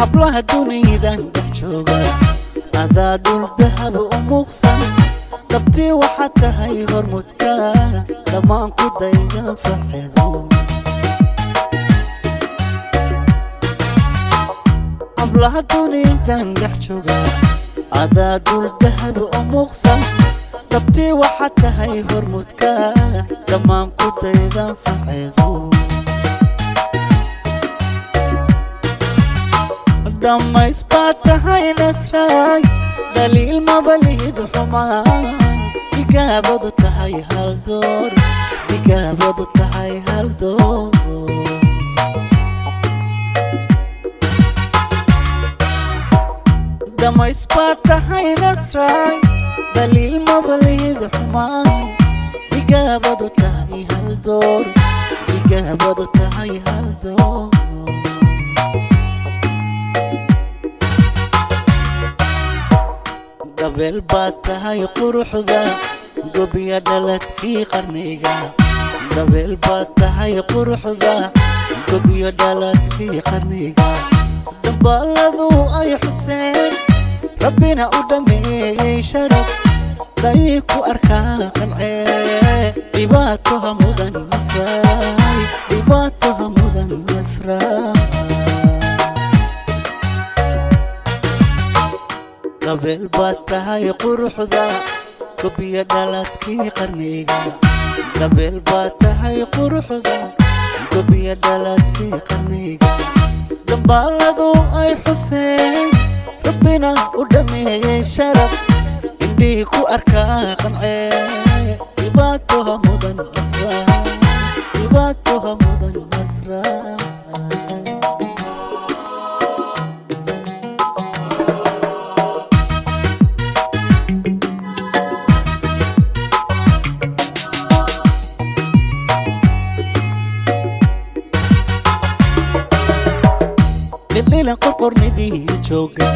hablaha dunidan dhex jooga adaa dhul dahab u muuqsan dabtii waxaad tahay hormudka dhammaan ku dayda farxeedo hablaha dunidan dhex jooga adaa dhul dahab u muuqsan dabtii waxaad tahay hormudka dhammaan ku dayda farxeedo dhammays baad tahay nasraay daliil mabalihid xumaan digaabadu tahay hal door digaabadu tahay hal door dhammays baad tahay nasraay daliil mabalihid xumaan digaabadu tahay hal door digaabadu tahay hal door gabel baad tahay quruxda gobiya dhaladkii qarniga gabel baad tahay quruxda gobiya dhaladkii qarniga dambaaladu ay xuseen rabbina u dhameeyey sharaf day ku arkaa qancee dhibaatoha mudan nasraay dhibaatoha mudan nasraay gabel baad tahay quruxda gobiya dhaladkii qarniga gabel baad tahay quruxda gobiya dhaladkii qarniga dambaaladu ay xuseen rabbina u dhameeyey sharaf indhii ku arkaa qancee dhibaatoha mudan nasraay dhibaatoha mudan nasraay الليلة قرقرندي جوجا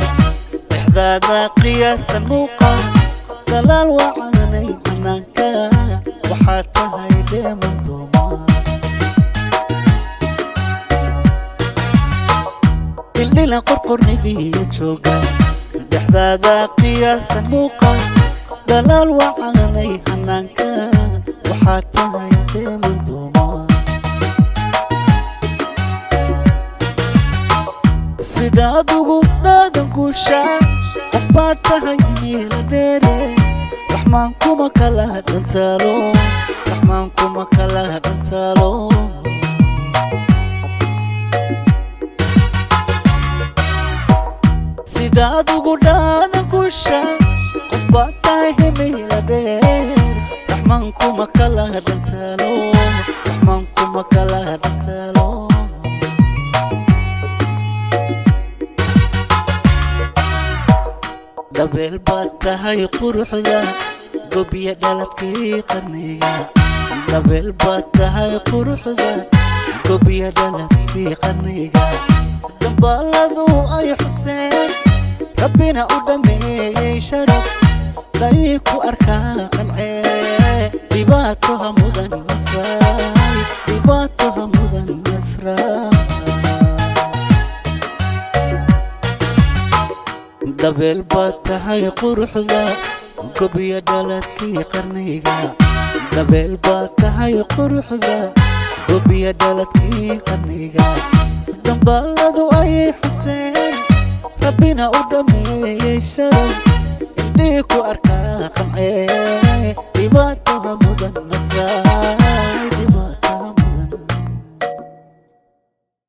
إحدادا قياسا موقع دلال وعاني عناكا وحتى هيدي مندوما الليلة قرقرندي جوجا إحدادا قياسا موقع دلال وعاني عناكا وحتى هيدي مندوما sidaad ugu dhaadan guushaa qof baad tahay meela dheere raxmaan kuma kala dhantaalo raxmaan kuma kala dhantaalo sidaad ugu dhaadan guushaa qof baad tahay meela dheere raxmaan kuma kala dhantaalo raxmaan kuma kala dhantaalo gabel baad tahay quruxda gobiya dhaladkii qarniga gabel baad tahay quruxda gobiya dhaladkii qarniga dambaaladu ay xuseen rabbina u dhameeyey sharaf day ku arkaa qancee dhibaatoha mudan nasraay dhibaatoha mudan nasraay gabel baad tahay quruxda gobiya dhaladkii qarniga gabel baad tahay quruxda gobiya dhaladkii qarniga dambaaladu ay xuseen rabbina u dhameeyey sharaf indhii ku arkaa